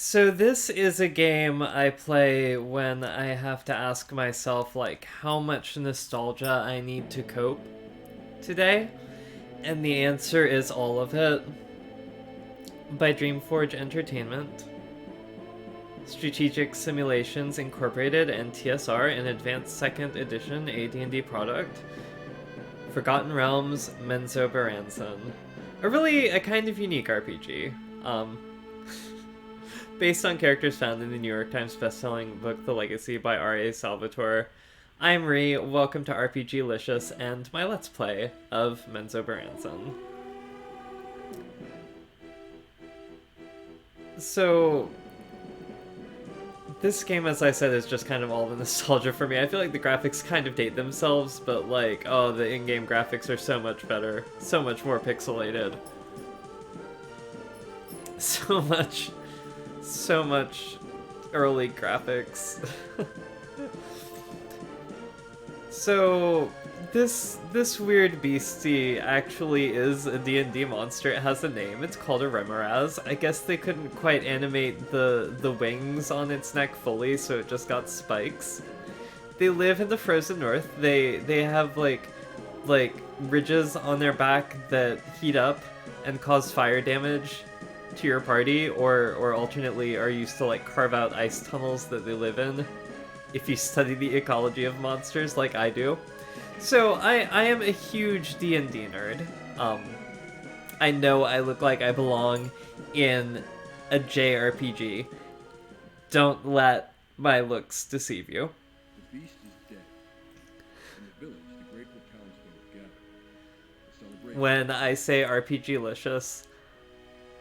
So this is a game I play when I have to ask myself like how much nostalgia I need to cope today, and the answer is all of it. By Dreamforge Entertainment. Strategic Simulations Incorporated and TSR in Advanced Second Edition AD&D product. Forgotten Realms Menzoberranzan. A kind of unique RPG. Um, Based on characters found in the New York Times bestselling book The Legacy by R.A. Salvatore. I'm Ree, welcome to RPGlicious and my Let's Play of Menzoberranzan. So, this game, as I said, is just kind of all the nostalgia for me. I feel like the graphics kind of date themselves, but like, oh, the in-game graphics are so much better. So much more pixelated. So much early graphics. So this weird beastie actually is a D&D monster. It has a name. It's called a Remoraz. I guess they couldn't quite animate the wings on its neck fully, so it just got spikes. They live in the frozen north. They have like ridges on their back that heat up and cause fire damage to your party, or alternately are used to like carve out ice tunnels that they live in if you study the ecology of monsters like I do. So I am a huge D&D nerd. I know I look like I belong in a JRPG. Don't let my looks deceive you. The beast is dead. In the village, the grateful townsfolk gather. A celebration. When I say RPGlicious,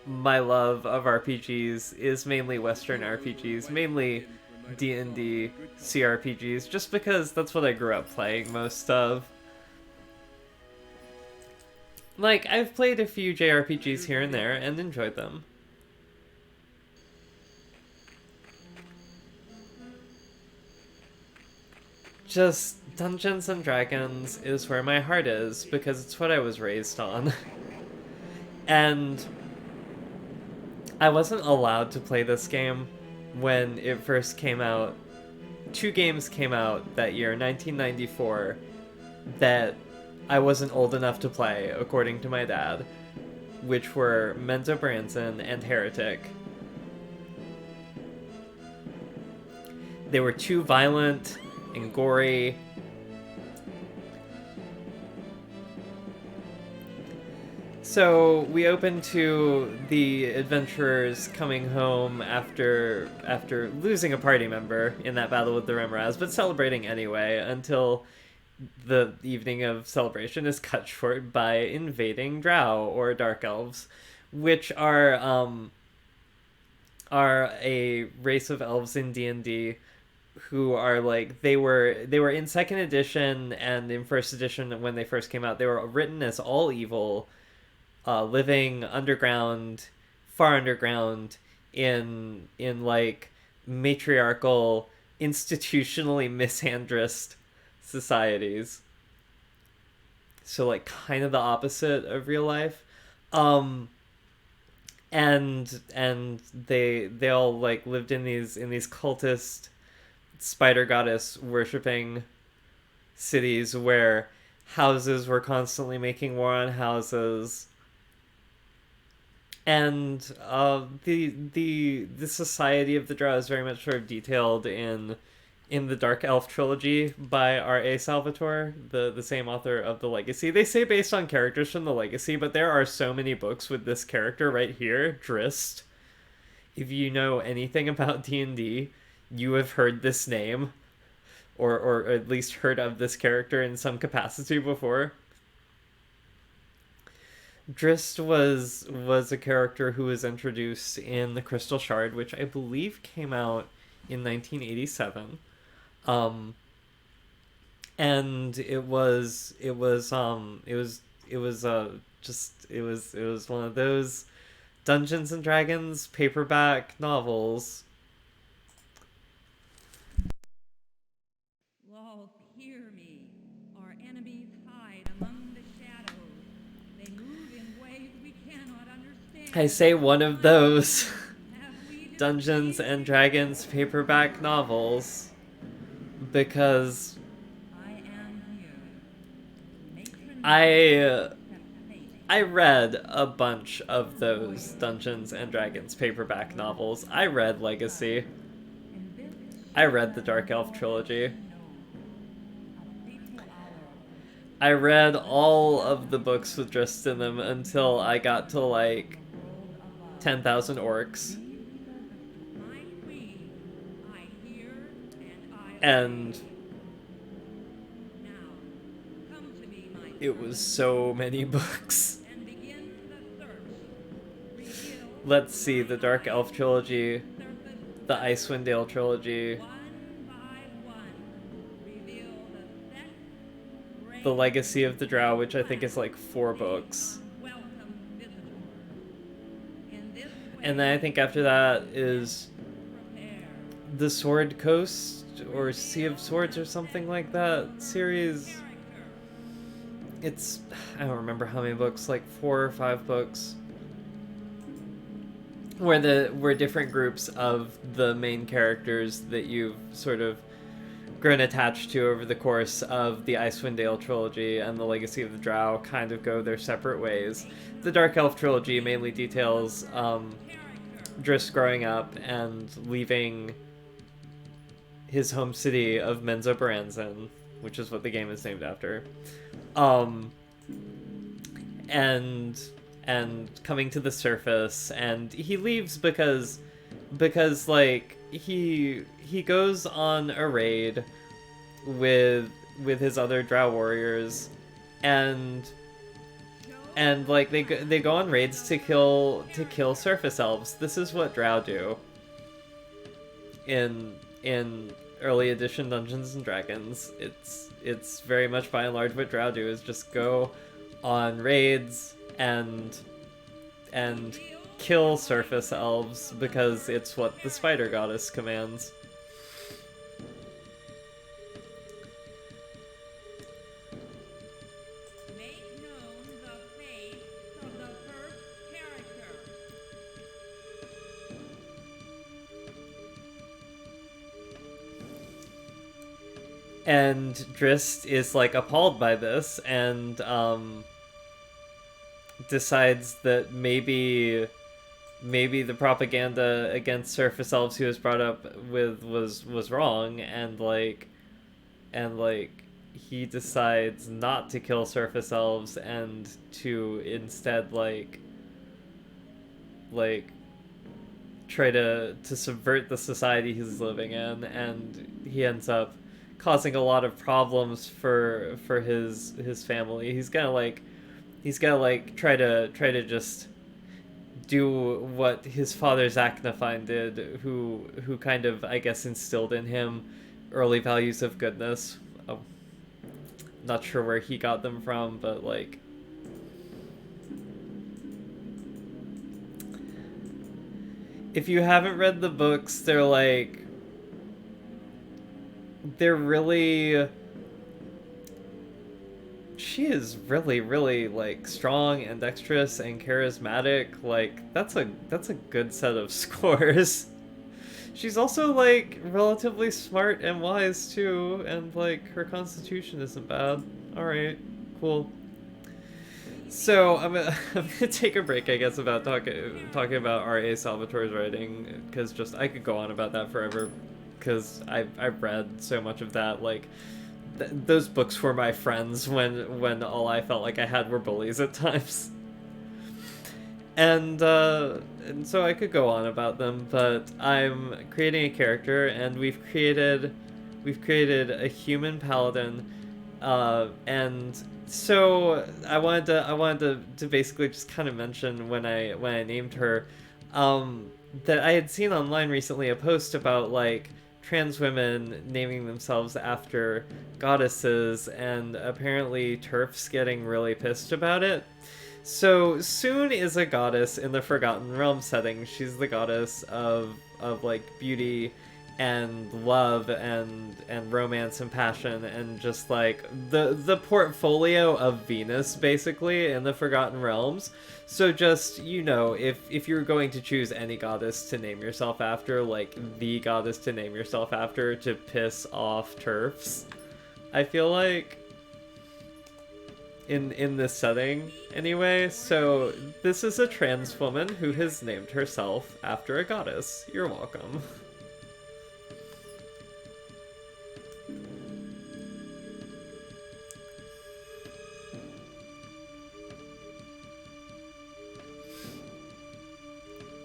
my love of RPGs is mainly Western RPGs, mainly D&D CRPGs, just because that's what I grew up playing most of. Like, I've played a few JRPGs here and there and enjoyed them. Just Dungeons and Dragons is where my heart is because it's what I was raised on. And I wasn't allowed to play this game when it first came out. Two games came out that year, 1994, that I wasn't old enough to play, according to my dad, which were Menzoberranzan and Heretic. They were too violent and gory. So we open to the adventurers coming home after losing a party member in that battle with the Remraz, but celebrating anyway until the evening of celebration is cut short by invading Drow or Dark Elves, which are a race of elves in D&D who are like they were in second edition and in first edition when they first came out. They were written as all evil, living underground, far underground, in like matriarchal, institutionally misandrist societies. So like kind of the opposite of real life. Um, and they all like lived in these cultist spider goddess worshipping cities where houses were constantly making war on houses, and the society of the Drow is very much sort of detailed in the Dark Elf trilogy by R.A. Salvatore, the same author of The Legacy. They say based on characters from The Legacy, but there are so many books with this character right here, Drist. If you know anything about D&D, you have heard this name, or at least heard of this character in some capacity before. Drist was a character who was introduced in the Crystal Shard, which I believe came out in 1987. Um, and it was one of those Dungeons and Dragons paperback novels. Lo, hear me. Our enemies hide among the shadows. They move in ways we cannot understand. I say one of those. Have we Dungeons and Dragons paperback novels because I am here. Matron I read a bunch of those Dungeons and Dragons paperback novels. I read Legacy. I read the Dark Elf trilogy. I read all of the books with Drizzt in them until I got to like 10,000 orcs. my queen, I hear and I And now come to me, my it was so many books. and begin the search. Reveal Let's see, the Dark Elf trilogy, surface the Icewind Dale trilogy, one by one. Reveal the set, the Legacy of the Drow, which I think is like 4 books. welcome visitor. In this way, And then I think after that is prepare. the Sword Coast or Sea of Swords or something like that series. It's, I don't remember how many books, like 4 or 5 books, where different groups of the main characters that you've sort of grown attached to over the course of the Icewind Dale trilogy and the Legacy of the Drow kind of go their separate ways. The Dark Elf trilogy mainly details Drizzt growing up and leaving his home city of Menzoberranzan, which is what the game is named after, and coming to the surface, and he leaves because like he goes on a raid with his other Drow warriors, and like they go on raids to kill surface elves. This is what Drow do in early edition Dungeons and Dragons. It's very much by and large what Drow do, is just go on raids and kill surface elves because it's what the spider goddess commands. Make known the fate of the first character. And Drizzt is like appalled by this and decides that maybe the propaganda against surface elves he was brought up with was wrong, and he decides not to kill surface elves and to instead like try to subvert the society he's living in, and he ends up causing a lot of problems for his family. He's gonna try to just do what his father Zaknafine did, who kind of, I guess, instilled in him early values of goodness. Not sure where he got them from, but like if you haven't read the books, they're really, she is really, really like strong and dexterous and charismatic. Like that's a good set of scores. She's also like relatively smart and wise too, and like her constitution isn't bad. All right, cool. So I'm gonna take a break, I guess, about talking about R.A. Salvatore's writing, because just I could go on about that forever, because I've read so much of that. Like those books were my friends when all I felt like I had were bullies at times. And so I could go on about them, but I'm creating a character, and we've created a human paladin, and so I wanted to basically just kind of mention when I named her, that I had seen online recently a post about like trans women naming themselves after goddesses, and apparently TERF's getting really pissed about it. So Soon is a goddess in the Forgotten Realm setting. She's the goddess of like beauty and love and romance and passion and just like the portfolio of Venus basically in the Forgotten Realms. So just, you know, if you're going to choose any goddess to name yourself after, like the goddess to name yourself after to piss off TERFs, I feel like in this setting anyway. So this is a trans woman who has named herself after a goddess. You're welcome.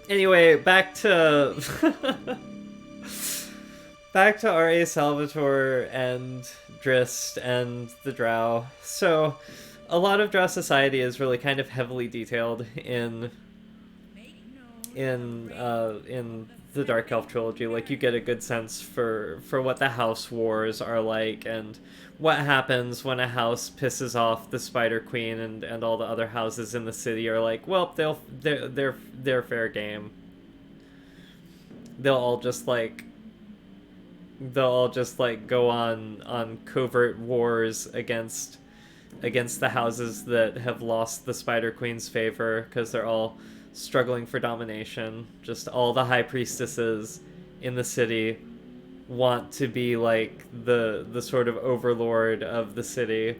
Anyway, back to back to R.A. Salvatore and Drist and the Drow. So, a lot of Drow society is really kind of heavily detailed in the Dark Elf trilogy. Like, you get a good sense for what the house wars are like and what happens when a house pisses off the Spider Queen and all the other houses in the city are like, well, they're fair game. They'll all just like go on covert wars against the houses that have lost the Spider Queen's favor because they're all struggling for domination. Just all the high priestesses in the city want to be like the sort of overlord of the city.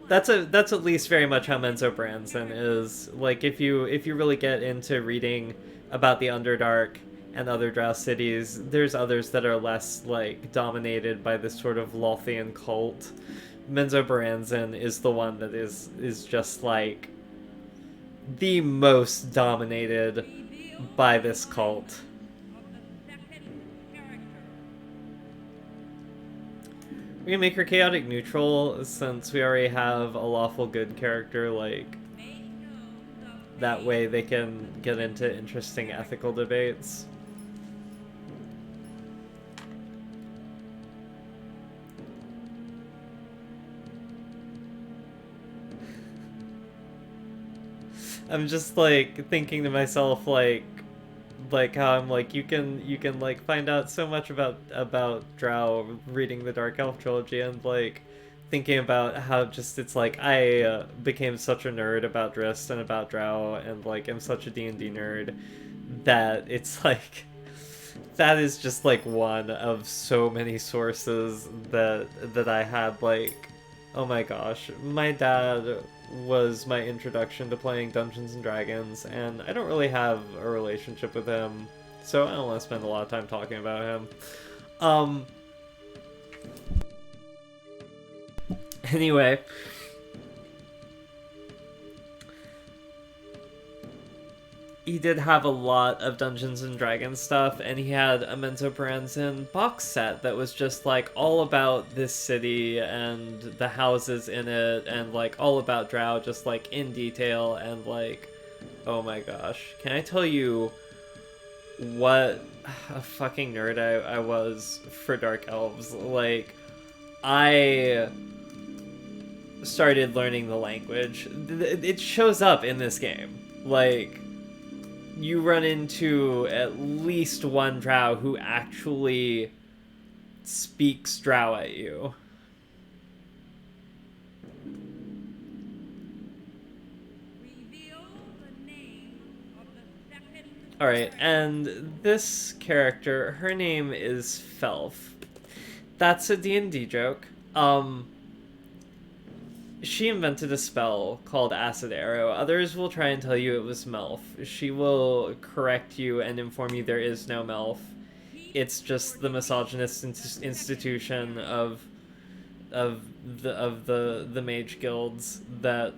That's at least very much how Menzoberranzan is. Like if you really get into reading about the Underdark and other Drow cities, there's others that are less like dominated by this sort of Lothian cult. Menzoberranzan is the one that is just like the most dominated by this cult. We can make her chaotic neutral since we already have a lawful good character. Like that way they can get into interesting ethical debates. I'm just like thinking to myself like how I'm like you can like find out so much about Drow reading the Dark Elf trilogy and like thinking about how just it's like I became such a nerd about Drist and about Drow and like am such a D&D nerd that it's like that is just like one of so many sources that I had. Like, oh my gosh, my dad was my introduction to playing Dungeons and Dragons, and I don't really have a relationship with him, so I don't want to spend a lot of time talking about him. Anyway, he did have a lot of Dungeons and Dragons stuff, and he had a Menzoberranzan box set that was just like all about this city and the houses in it, and like all about Drow, just like in detail. And like, oh my gosh, can I tell you what a fucking nerd I was for Dark Elves? Like, I started learning the language. It shows up in this game. Like, you run into at least one Drow who actually speaks Drow at you. Alright, and this character, her name is Felf. That's a D&D joke. She invented a spell called Acid Arrow. Others will try and tell you it was Melf. She will correct you and inform you there is no Melf. It's just the misogynist institution of the mage guilds that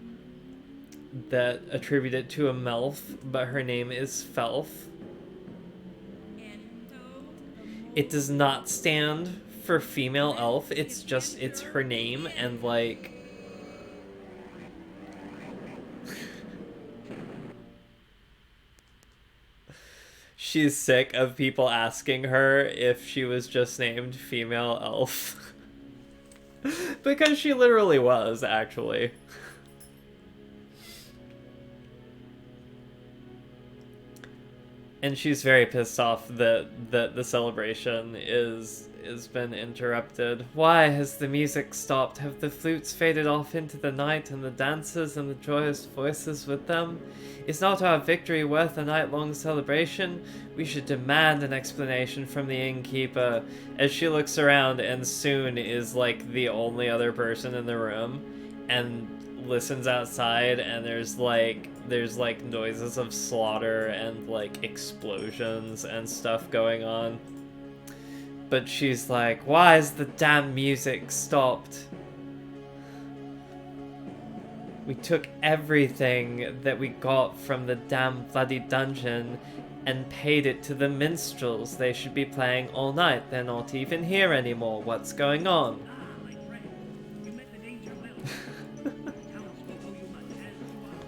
attribute it to a Melf, but her name is Felf. It does not stand for female elf. It's her name, and like she's sick of people asking her if she was just named female elf. Because she literally was, actually. And she's very pissed off that the celebration is been interrupted. Why has the music stopped? Have the flutes faded off into the night, and the dancers and the joyous voices with them? Is not our victory worth a night-long celebration? We should demand an explanation from the innkeeper. As she looks around, and soon is like the only other person in the room, and listens outside, and there's like noises of slaughter and like explosions and stuff going on. But she's like, why is the damn music stopped? We took everything that we got from the damn bloody dungeon and paid it to the minstrels. They should be playing all night. They're not even here anymore. What's going on? Ah, my friend, you met the danger well. The townsfolk owe you much as you are.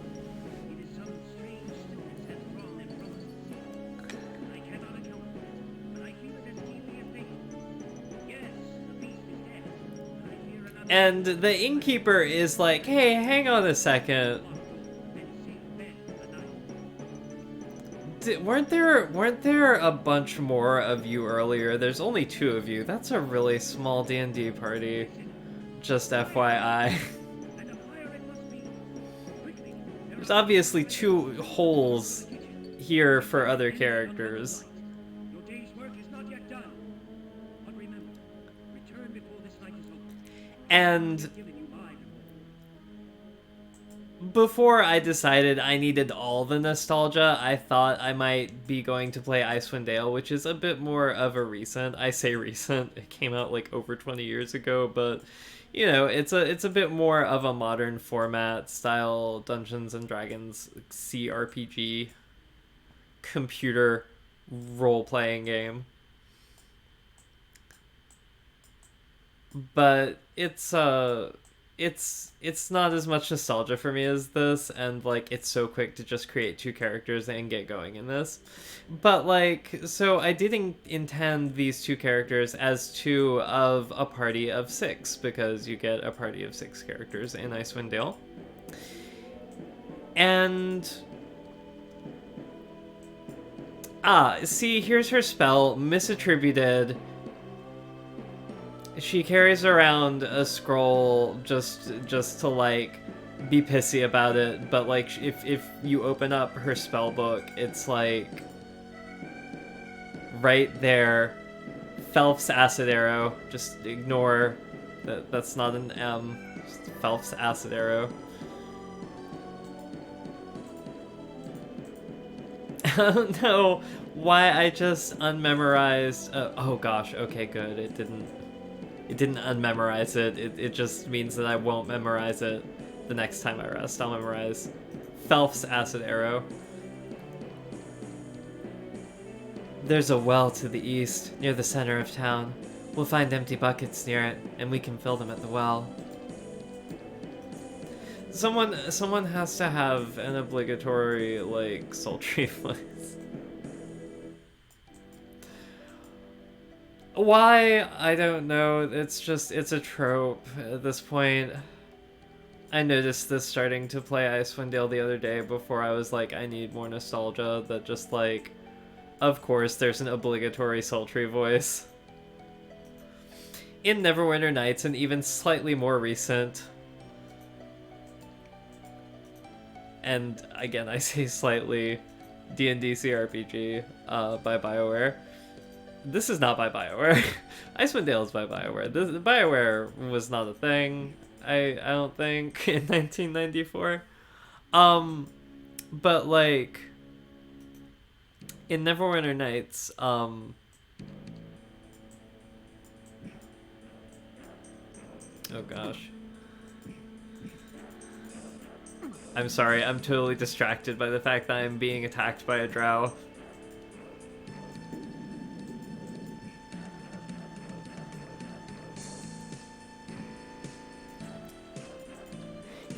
It is some strange sickness has drawn them from us. I cannot account for it, but I feel it as keenly as they do. Yes, the beast is dead, but I hear another. And the innkeeper is like, hey, hang on a second. Weren't there a bunch more of you earlier? There's only 2 of you. That's a really small D&D party. Just FYI. There's obviously 2 holes here for other characters. Your day's work is not yet done. But remember, return before this night is over. And Given you by before I decided I needed all the nostalgia, I thought I might be going to play Icewind Dale, which is a bit more of a recent. I say recent. It came out like over 20 years ago, but you know, it's a bit more of a modern format style Dungeons and Dragons CRPG computer role-playing game. But it's not as much nostalgia for me as this, and like it's so quick to just create 2 characters and get going in this. But like, so I didn't intend these 2 characters as 2 of a party of 6, because you get a party of 6 characters in Icewind Dale. And see, here's her spell, misattributed. She carries around a scroll just to like be pissy about it, but like if you open up her spell book, it's like right there, Felf's acid arrow. Just ignore that's not an M. Just Felf's acid arrow. I don't know why I just unmemorized. Oh gosh, okay, good. It didn't unmemorize it. It just means that I won't memorize it the next time I rest. I'll memorize Felf's acid arrow. There's a well to the east, near the center of town. We'll find empty buckets near it, and we can fill them at the well. Someone has to have an obligatory, like, sultry voice. Why? I don't know. It's a trope at this point. I noticed this starting to play Icewind Dale the other day before I was like, I need more nostalgia, that just like, of course there's an obligatory sultry voice. In Neverwinter Nights, and even slightly more recent, and again I say slightly, D&D CRPG by BioWare. This is not by BioWare. Icewind Dale is by BioWare. BioWare was not a thing, I don't think, in 1994. But like in Neverwinter Nights, oh gosh. I'm sorry, I'm totally distracted by the fact that I'm being attacked by a drow.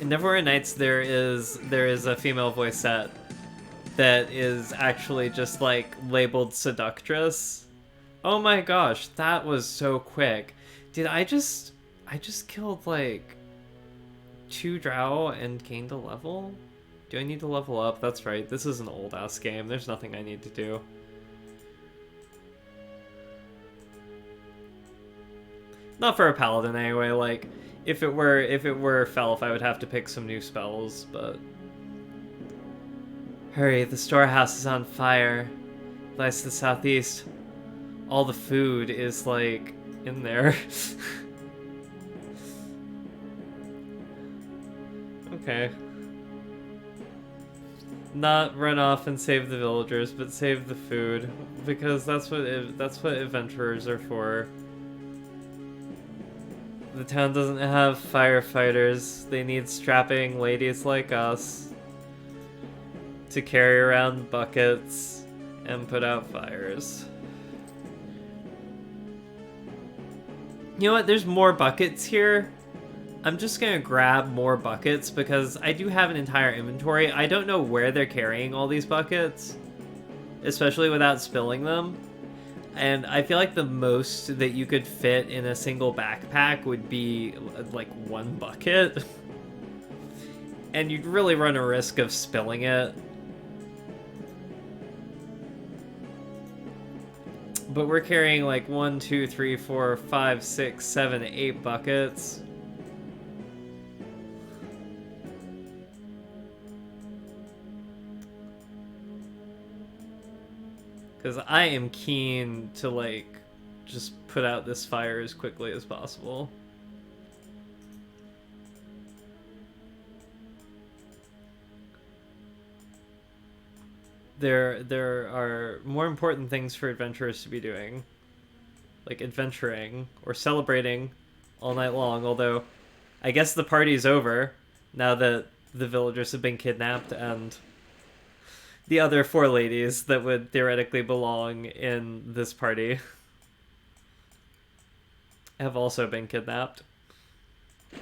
In Neverwinter Nights, there is a female voice set that is actually just like labeled seductress. Oh my gosh, that was so quick. Did I just killed like 2 drow and gained a level? Do I need to level up? That's right, this is an old-ass game. There's nothing I need to do. Not for a paladin anyway, like, if it were Felf, I would have to pick some new spells, but... Hurry, the storehouse is on fire. Lies to the southeast. All the food is, like, in there. Okay. Not run off and save the villagers, but save the food, because that's what adventurers are for. The town doesn't have firefighters. They need strapping ladies like us to carry around buckets and put out fires. You know what? There's more buckets here. I'm just gonna grab more buckets because I do have an entire inventory. I don't know where they're carrying all these buckets, especially without spilling them. And I feel like the most that you could fit in a single backpack would be like one bucket. And you'd really run a risk of spilling it. But we're carrying like 1, 2, 3, 4, 5, 6, 7, 8 buckets. Because I am keen to, like, just put out this fire as quickly as possible. There are more important things for adventurers to be doing. Like adventuring or celebrating all night long, although I guess the party's over now that the villagers have been kidnapped and the other 4 ladies that would theoretically belong in this party have also been kidnapped. Oh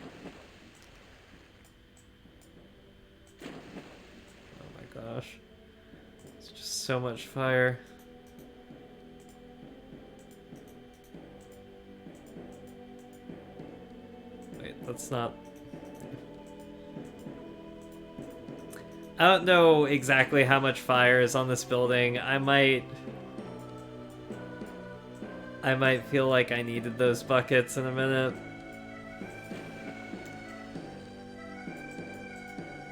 my gosh. It's just so much fire. Wait, that's not... I don't know exactly how much fire is on this building. I might feel like I needed those buckets in a minute.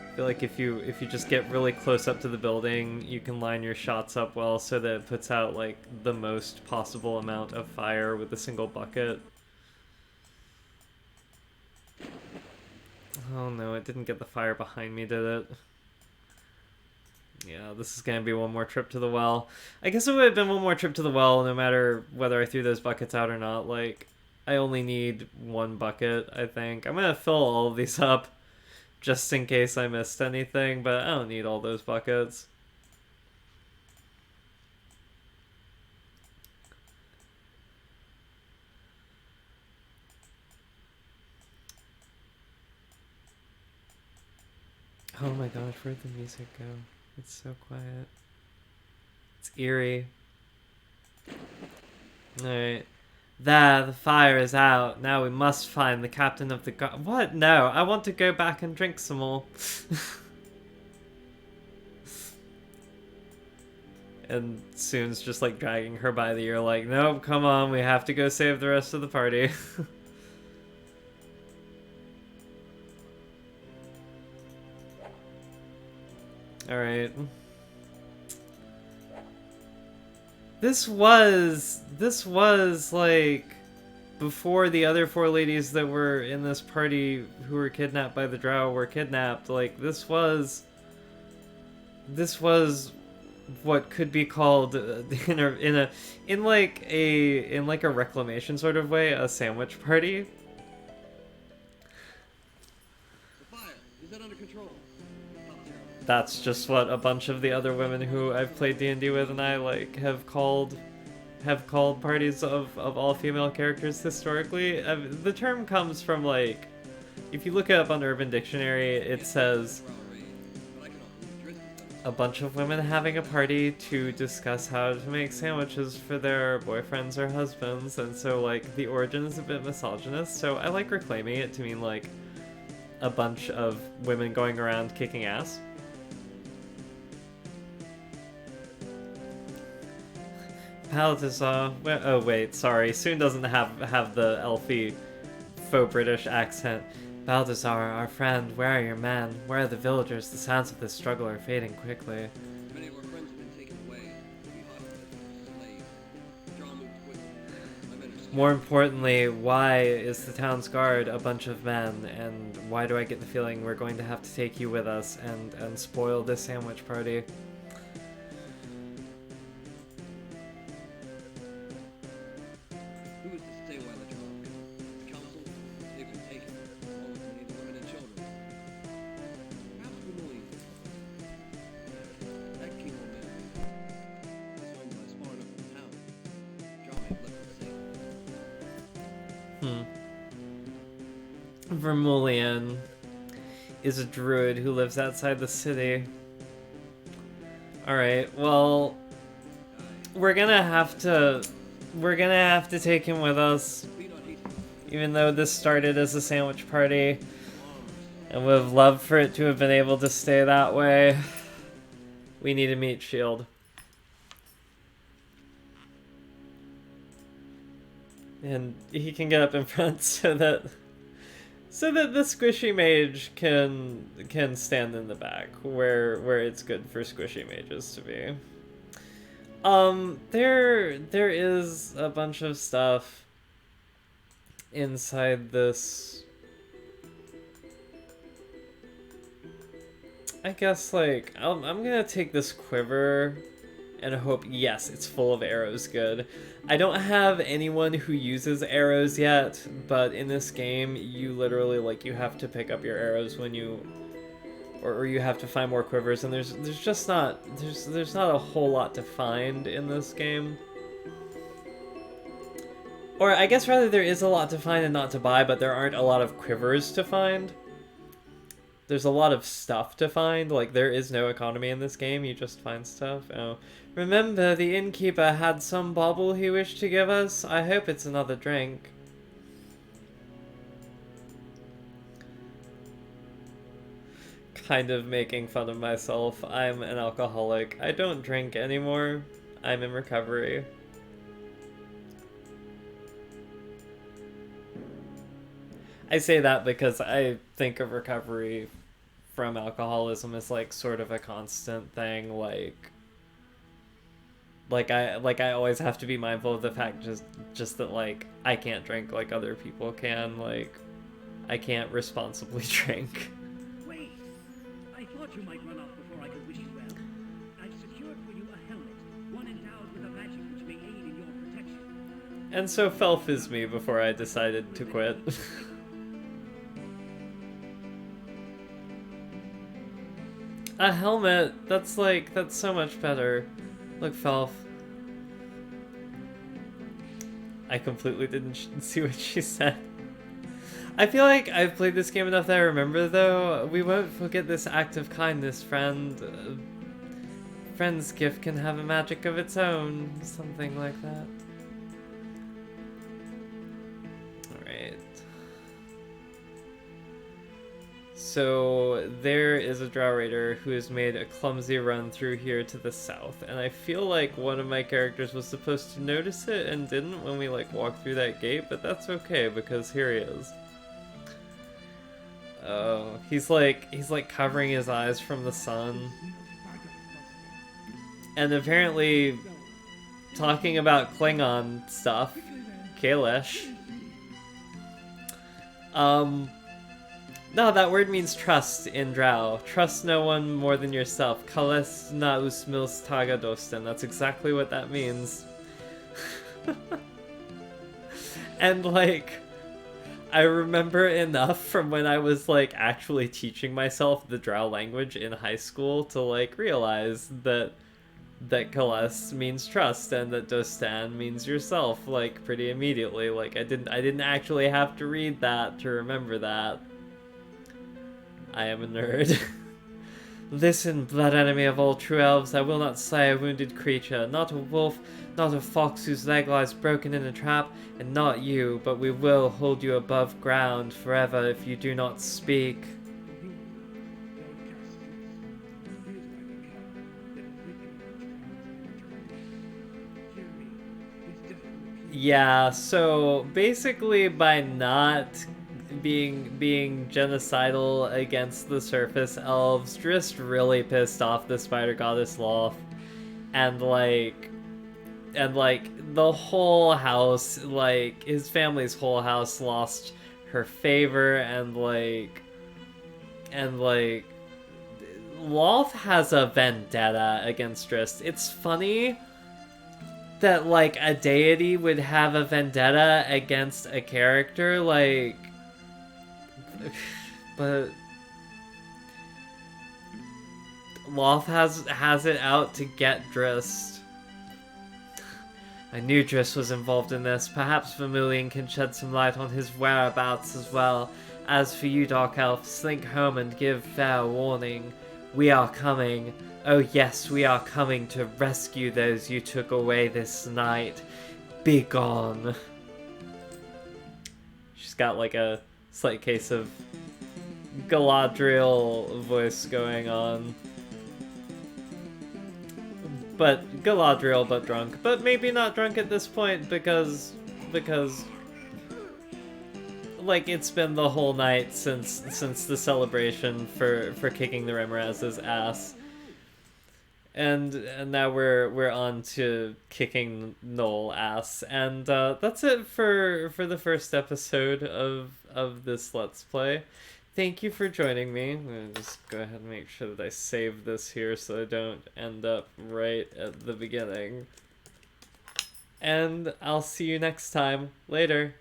I feel like if you just get really close up to the building, you can line your shots up well so that it puts out like the most possible amount of fire with a single bucket. Oh no, it didn't get the fire behind me, did it? Yeah, this is gonna be one more trip to the well. I guess it would have been one more trip to the well no matter whether I threw those buckets out or not. Like, I only need 1 bucket, I think. I'm gonna fill all of these up just in case I missed anything, but I don't need all those buckets. Oh my gosh, where'd the music go? It's so quiet. It's eerie. Alright. There, the fire is out. Now we must find the captain of the guard. What? No, I want to go back and drink some more. And Soon's just like dragging her by the ear like, nope, come on, we have to go save the rest of the party. Alright. This was like before the other 4 ladies that were in this party who were kidnapped by the drow were kidnapped. Like this was what could be called in like a reclamation sort of way, a sandwich party. The fire, is that under control? That's just what a bunch of the other women who I've played D&D with and I like have called parties of all female characters historically. The term comes from like, if you look it up on Urban Dictionary, it says a bunch of women having a party to discuss how to make sandwiches for their boyfriends or husbands, and so like the origin is a bit misogynist, so I like reclaiming it to mean like a bunch of women going around kicking ass. Balthazar. Oh wait, sorry. Soon doesn't have the elfie faux British accent. Balthazar, our friend, where are your men? Where are the villagers? The sounds of this struggle are fading quickly. Many of our friends have been taken away to be hostage slaves. Jarl moved quickly. My men are scattered. More importantly, why is the town's guard a bunch of men? And why do I get the feeling we're going to have to take you with us and spoil this sandwich party? Who is to say why the Jarl came? The council? They've been taken, along with many of the women and children. Perhaps Vermilion can help us. That king will never be. His home lies far enough from town. Jarl may have left us safe. Vermilion is a druid who lives outside the city. Alright, well, we're gonna have to take him with us, even though this started as a sandwich party. And would have loved for it to have been able to stay that way. We need a meat shield. And he can get up in front so that the squishy mage can stand in the back where it's good for squishy mages to be. There is a bunch of stuff inside this. I guess, like, I'm gonna take this quiver and hope, yes, it's full of arrows, good. I don't have anyone who uses arrows yet, but in this game, you literally, like, you have to pick up your arrows when you, or you have to find more quivers, and there's just not, there's not a whole lot to find in this game. Or I guess rather there is a lot to find and not to buy, but there aren't a lot of quivers to find. There's a lot of stuff to find, like there is no economy in this game, you just find stuff. Oh, remember the innkeeper had some bauble he wished to give us? I hope it's another drink. Kind of making fun of myself. I'm an alcoholic. I don't drink anymore. I'm in recovery. I say that because I think of recovery from alcoholism as like sort of a constant thing, like I always have to be mindful of the fact just that like I can't drink like other people can, like I can't responsibly drink. Wait! I thought you might run off before I could wish you well. I've secured for you a helmet, one endowed with a magic which may aid in your protection. And so Felf is me before I decided to quit. A helmet? That's so much better. Look, Felf. I completely didn't see what she said. I feel like I've played this game enough that I remember, though. We won't forget this act of kindness, friend. Friend's gift can have a magic of its own. Something like that. Alright. So there is a Drow Raider who has made a clumsy run through here to the south, and I feel like one of my characters was supposed to notice it and didn't when we like walked through that gate, but that's okay because here he is. Oh, he's like covering his eyes from the sun, and apparently talking about Klingon stuff. Kalish. No, that word means trust in Drow. Trust no one more than yourself. Kales na us mils tagadosten. That's exactly what that means. And like, I remember enough from when I was like actually teaching myself the Drow language in high school to like realize that Kales means trust and that Dostan means yourself, like pretty immediately. Like I didn't actually have to read that to remember that. I am a nerd. Listen, blood enemy of all true elves, I will not slay a wounded creature, not a wolf, not a fox whose leg lies broken in a trap, and not you, but we will hold you above ground forever if you do not speak. Yeah, so basically by not being genocidal against the surface elves, Drist really pissed off the spider goddess Loth, and the whole house, like his family's whole house lost her favor, and Loth has a vendetta against Drist. It's funny that like a deity would have a vendetta against a character, like, but Loth has it out to get Drist. I knew Drist was involved in this. Perhaps Vermilion can shed some light on his whereabouts as well. As for you, Dark Elf, slink home and give fair warning. We are coming. Oh yes, we are coming to rescue those you took away this night. Begone. She's got like a slight case of Galadriel voice going on. But Galadriel, but drunk. But maybe not drunk at this point because like it's been the whole night since the celebration for kicking the Remoraz's ass. And now we're on to kicking Noel ass, and that's it for the first episode of this Let's Play. Thank you for joining me. I'm gonna just go ahead and make sure that I save this here so I don't end up right at the beginning. And I'll see you next time. Later.